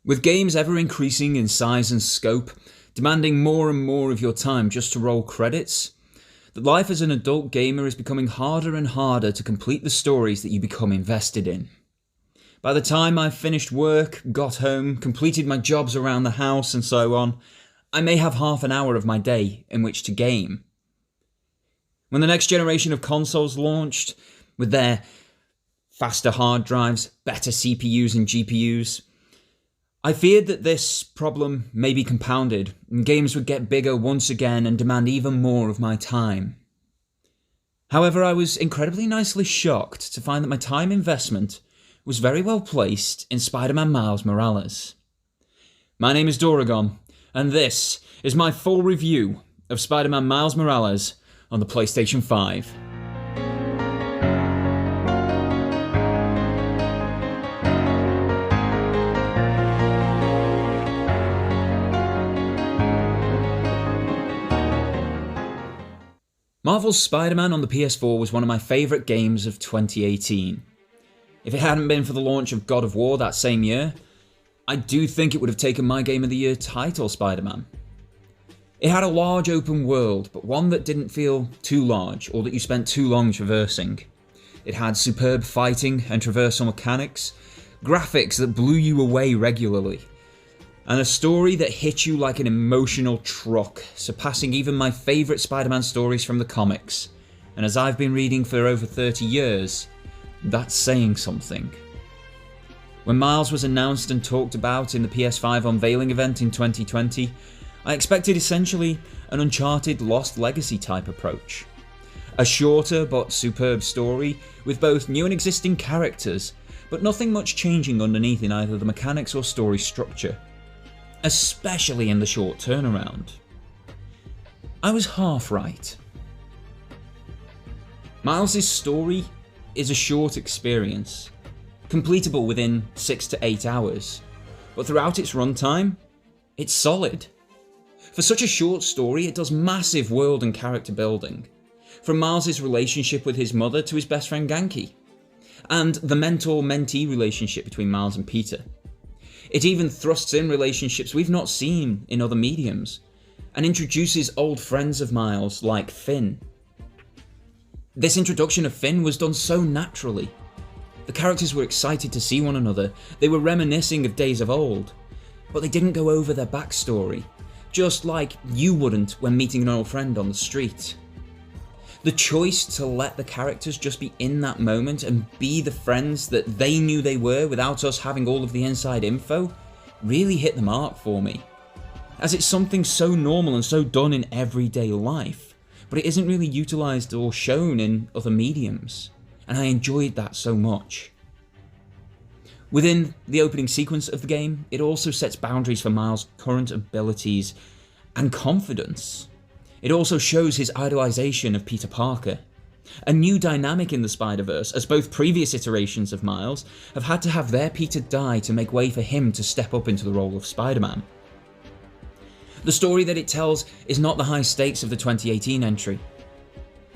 With games ever increasing in size and scope, demanding more and more of your time just to roll credits, that life as an adult gamer is becoming harder and harder to complete the stories that you become invested in. By the time I've finished work, got home, completed my jobs around the house and so on, I may have half an hour of my day in which to game. When the next generation of consoles launched, with their faster hard drives, better CPUs and GPUs, I feared that this problem may be compounded, and games would get bigger once again and demand even more of my time. However, I was incredibly nicely shocked to find that my time investment was very well placed in Spider-Man Miles Morales. My name is Doragon, and this is my full review of Spider-Man Miles Morales on the PlayStation 5. Marvel's Spider-Man on the PS4 was one of my favourite games of 2018. If it hadn't been for the launch of God of War that same year, I do think it would have taken my Game of the Year title, Spider-Man. It had a large open world, but one that didn't feel too large or that you spent too long traversing. It had superb fighting and traversal mechanics, graphics that blew you away regularly, and a story that hit you like an emotional truck, surpassing even my favourite Spider-Man stories from the comics. And as I've been reading for over 30 years, that's saying something. When Miles was announced and talked about in the PS5 unveiling event in 2020, I expected essentially an Uncharted Lost Legacy type approach. A shorter but superb story with both new and existing characters, but nothing much changing underneath in either the mechanics or story structure, especially in the short turnaround. I was half right. Miles' story is a short experience, completable within 6 to 8 hours, but throughout its runtime, it's solid. For such a short story, it does massive world and character building, from Miles' relationship with his mother to his best friend Ganke, and the mentor-mentee relationship between Miles and Peter. It even thrusts in relationships we've not seen in other mediums, and introduces old friends of Miles like Finn. This introduction of Finn was done so naturally. The characters were excited to see one another, they were reminiscing of days of old, but they didn't go over their backstory, just like you wouldn't when meeting an old friend on the street. The choice to let the characters just be in that moment and be the friends that they knew they were without us having all of the inside info really hit the mark for me, as it's something so normal and so done in everyday life, but it isn't really utilised or shown in other mediums, and I enjoyed that so much. Within the opening sequence of the game, it also sets boundaries for Miles' current abilities and confidence. It also shows his idolisation of Peter Parker, a new dynamic in the Spider-Verse, as both previous iterations of Miles have had to have their Peter die to make way for him to step up into the role of Spider-Man. The story that it tells is not the high stakes of the 2018 entry,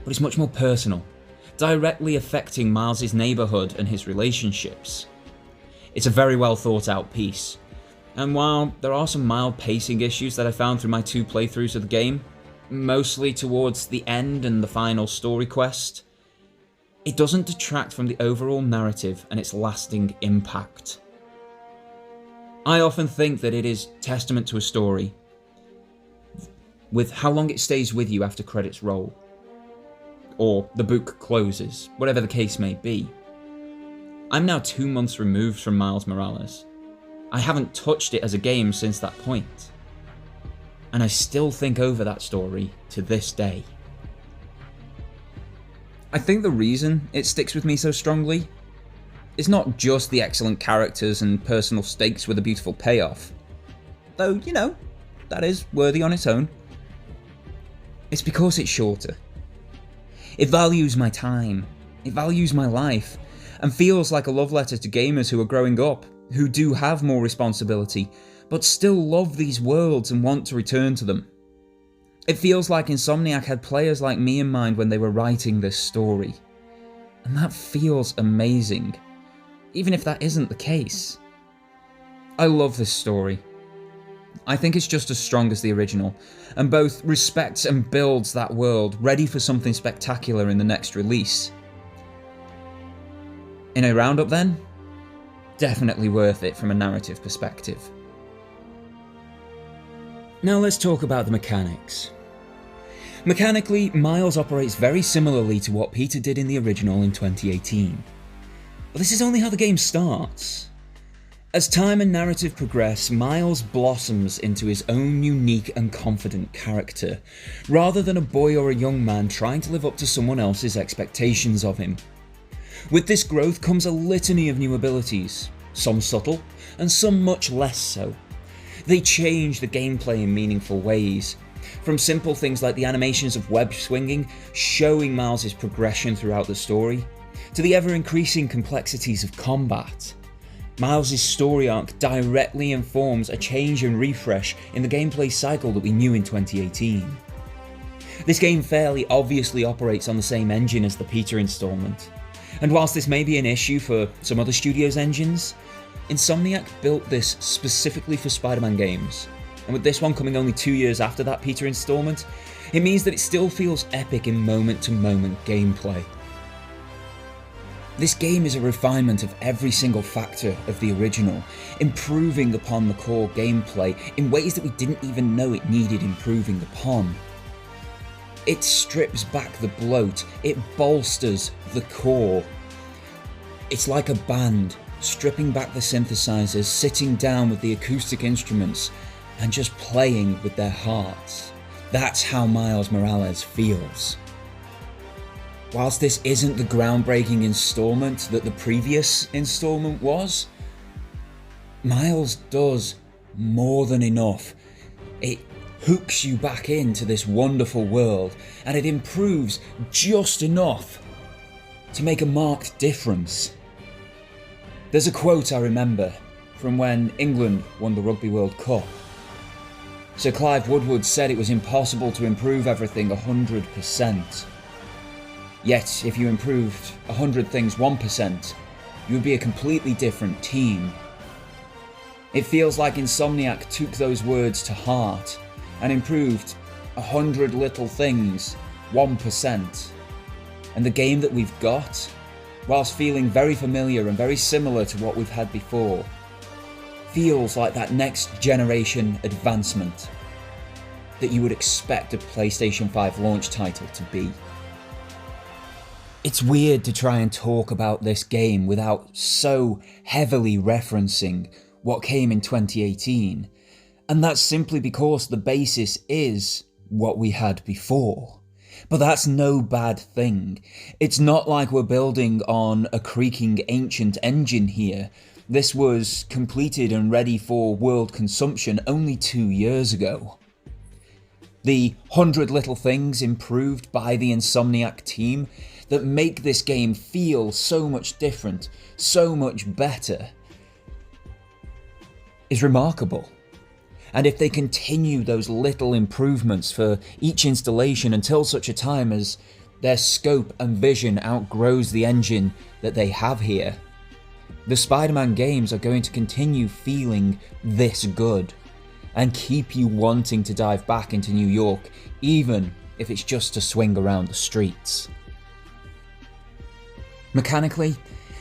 but it's much more personal, directly affecting Miles' neighbourhood and his relationships. It's a very well thought out piece, and while there are some mild pacing issues that I found through my 2 playthroughs of the game, mostly towards the end and the final story quest, it doesn't detract from the overall narrative and its lasting impact. I often think that it is testament to a story with how long it stays with you after credits roll, or the book closes, whatever the case may be. I'm now 2 months removed from Miles Morales. I haven't touched it as a game since that point, and I still think over that story to this day. I think the reason it sticks with me so strongly is not just the excellent characters and personal stakes with a beautiful payoff, though, you know, that is worthy on its own. It's because it's shorter. It values my time, it values my life, and feels like a love letter to gamers who are growing up, who do have more responsibility, but still love these worlds and want to return to them. It feels like Insomniac had players like me in mind when they were writing this story, and that feels amazing, even if that isn't the case. I love this story. I think it's just as strong as the original, and both respects and builds that world ready for something spectacular in the next release. In a roundup then, definitely worth it from a narrative perspective. Now let's talk about the mechanics. Mechanically, Miles operates very similarly to what Peter did in the original in 2018. But this is only how the game starts. As time and narrative progress, Miles blossoms into his own unique and confident character, rather than a boy or a young man trying to live up to someone else's expectations of him. With this growth comes a litany of new abilities, some subtle, and some much less so. They change the gameplay in meaningful ways, from simple things like the animations of web swinging, showing Miles' progression throughout the story, to the ever-increasing complexities of combat. Miles' story arc directly informs a change and refresh in the gameplay cycle that we knew in 2018. This game fairly obviously operates on the same engine as the Peter installment, and whilst this may be an issue for some other studios' engines, Insomniac built this specifically for Spider-Man games, and with this one coming only 2 years after that Peter installment, it means that it still feels epic in moment-to-moment gameplay. This game is a refinement of every single factor of the original, improving upon the core gameplay in ways that we didn't even know it needed improving upon. It strips back the bloat, it bolsters the core. It's like a band, stripping back the synthesizers, sitting down with the acoustic instruments, and just playing with their hearts. That's how Miles Morales feels. Whilst this isn't the groundbreaking installment that the previous installment was, Miles does more than enough. It hooks you back into this wonderful world, and it improves just enough to make a marked difference. There's a quote I remember from when England won the Rugby World Cup. Sir Clive Woodward said it was impossible to improve everything 100%. Yet, if you improved 100 things 1%, you would be a completely different team. It feels like Insomniac took those words to heart and improved 100 little things 1%. And the game that we've got, whilst feeling very familiar and very similar to what we've had before, feels like that next generation advancement that you would expect a PlayStation 5 launch title to be. It's weird to try and talk about this game without so heavily referencing what came in 2018, and that's simply because the basis is what we had before. But that's no bad thing. It's not like we're building on a creaking ancient engine here. This was completed and ready for world consumption only 2 years ago. The 100 little things improved by the Insomniac team that make this game feel so much different, so much better, is remarkable. And if they continue those little improvements for each installation until such a time as their scope and vision outgrows the engine that they have here, the Spider-Man games are going to continue feeling this good and keep you wanting to dive back into New York, even if it's just to swing around the streets. Mechanically,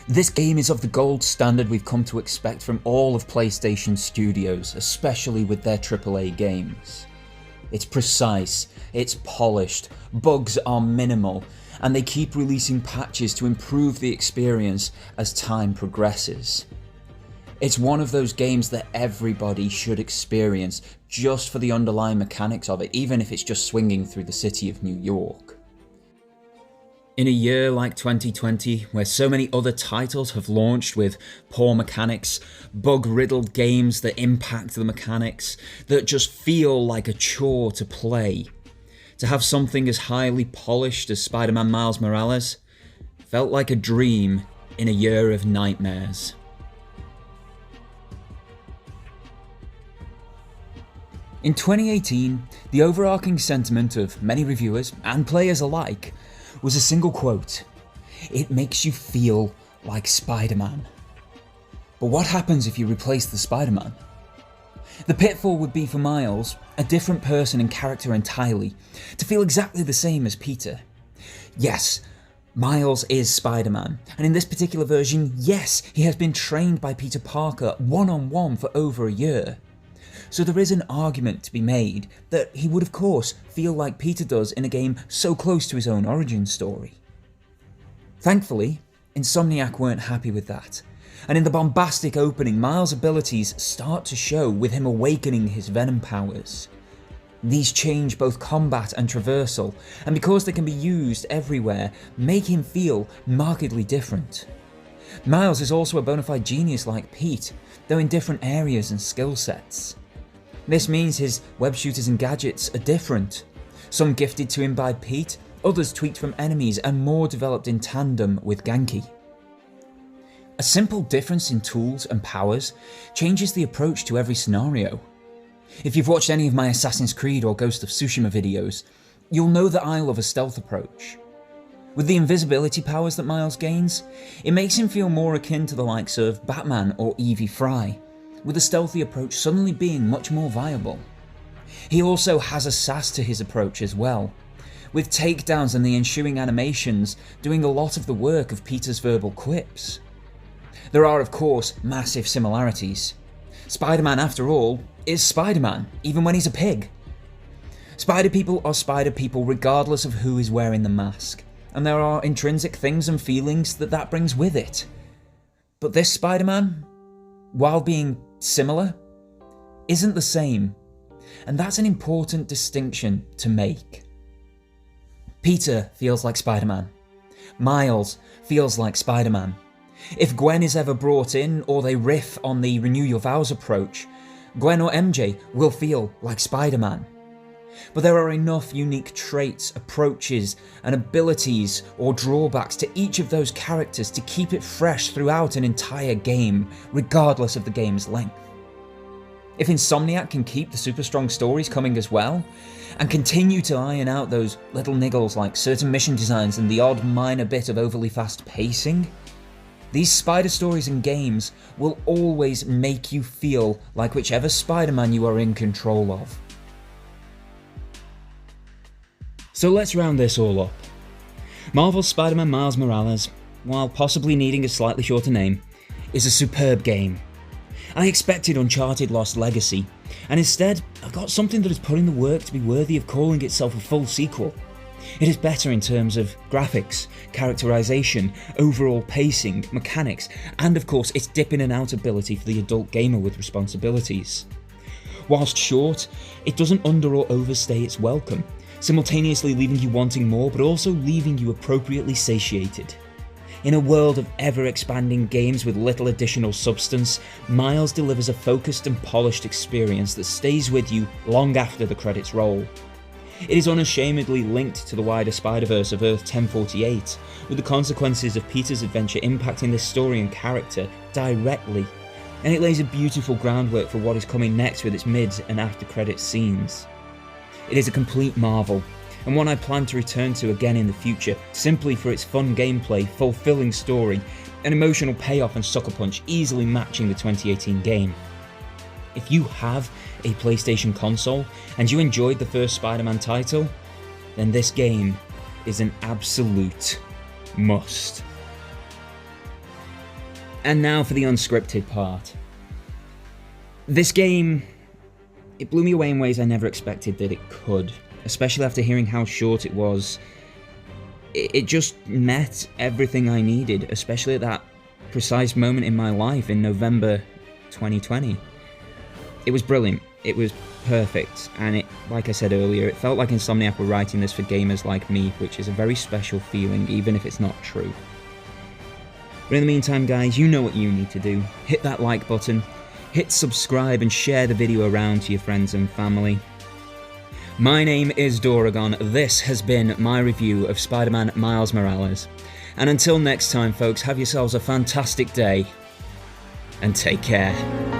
this game is of the gold standard we've come to expect from all of PlayStation Studios, especially with their AAA games. It's precise, it's polished, bugs are minimal, and they keep releasing patches to improve the experience as time progresses. It's one of those games that everybody should experience just for the underlying mechanics of it, even if it's just swinging through the city of New York. In a year like 2020, where so many other titles have launched with poor mechanics, bug-riddled games that impact the mechanics, that just feel like a chore to play, to have something as highly polished as Spider-Man Miles Morales felt like a dream in a year of nightmares. In 2018, the overarching sentiment of many reviewers and players alike was a single quote: "It makes you feel like Spider-Man." But what happens if you replace the Spider-Man? The pitfall would be for Miles, a different person and character entirely, to feel exactly the same as Peter. Yes, Miles is Spider-Man, and in this particular version, yes, he has been trained by Peter Parker one-on-one for over a year. So there is an argument to be made that he would of course feel like Peter does in a game so close to his own origin story. Thankfully, Insomniac weren't happy with that, and in the bombastic opening, Miles' abilities start to show with him awakening his Venom powers. These change both combat and traversal, and because they can be used everywhere, make him feel markedly different. Miles is also a bona fide genius like Pete, though in different areas and skill sets. This means his web shooters and gadgets are different, some gifted to him by Pete, others tweaked from enemies and more developed in tandem with Ganke. A simple difference in tools and powers changes the approach to every scenario. If you've watched any of my Assassin's Creed or Ghost of Tsushima videos, you'll know that I love a stealth approach. With the invisibility powers that Miles gains, it makes him feel more akin to the likes of Batman or Evie Fry, with a stealthy approach suddenly being much more viable. He also has a sass to his approach as well, with takedowns and the ensuing animations doing a lot of the work of Peter's verbal quips. There are of course massive similarities. Spider-Man, after all, is Spider-Man, even when he's a pig. Spider people are spider people regardless of who is wearing the mask, and there are intrinsic things and feelings that brings with it. But this Spider-Man, while being similar, isn't the same, and that's an important distinction to make. Peter feels like Spider-Man. Miles feels like Spider-Man. If Gwen is ever brought in, or they riff on the Renew Your Vows approach, Gwen or MJ will feel like Spider-Man. But there are enough unique traits, approaches, and abilities or drawbacks to each of those characters to keep it fresh throughout an entire game, regardless of the game's length. If Insomniac can keep the super strong stories coming as well, and continue to iron out those little niggles like certain mission designs and the odd minor bit of overly fast pacing, these spider stories and games will always make you feel like whichever Spider-Man you are in control of. So let's round this all up. Marvel's Spider-Man Miles Morales, while possibly needing a slightly shorter name, is a superb game. I expected Uncharted Lost Legacy, and instead I've got something that is putting the work to be worthy of calling itself a full sequel. It is better in terms of graphics, characterization, overall pacing, mechanics, and of course its dip in and out ability for the adult gamer with responsibilities. Whilst short, it doesn't under or overstay its welcome, simultaneously leaving you wanting more but also leaving you appropriately satiated. In a world of ever-expanding games with little additional substance, Miles delivers a focused and polished experience that stays with you long after the credits roll. It is unashamedly linked to the wider Spider-Verse of Earth 1048, with the consequences of Peter's adventure impacting this story and character directly, and it lays a beautiful groundwork for what is coming next with its mid and after credits scenes. It is a complete marvel, and one I plan to return to again in the future, simply for its fun gameplay, fulfilling story, an emotional payoff and sucker punch easily matching the 2018 game. If you have a PlayStation console and you enjoyed the first Spider-Man title, then this game is an absolute must. And now for the unscripted part. This game, it blew me away in ways I never expected that it could, especially after hearing how short it was. It just met everything I needed, especially at that precise moment in my life in November 2020. It was brilliant, it was perfect, and it, like I said earlier, it felt like Insomniac were writing this for gamers like me, which is a very special feeling, even if it's not true. But in the meantime, guys, you know what you need to do. Hit that like button, hit subscribe, and share the video around to your friends and family. My name is Doragon, this has been my review of Spider-Man Miles Morales, and until next time folks, have yourselves a fantastic day, and take care.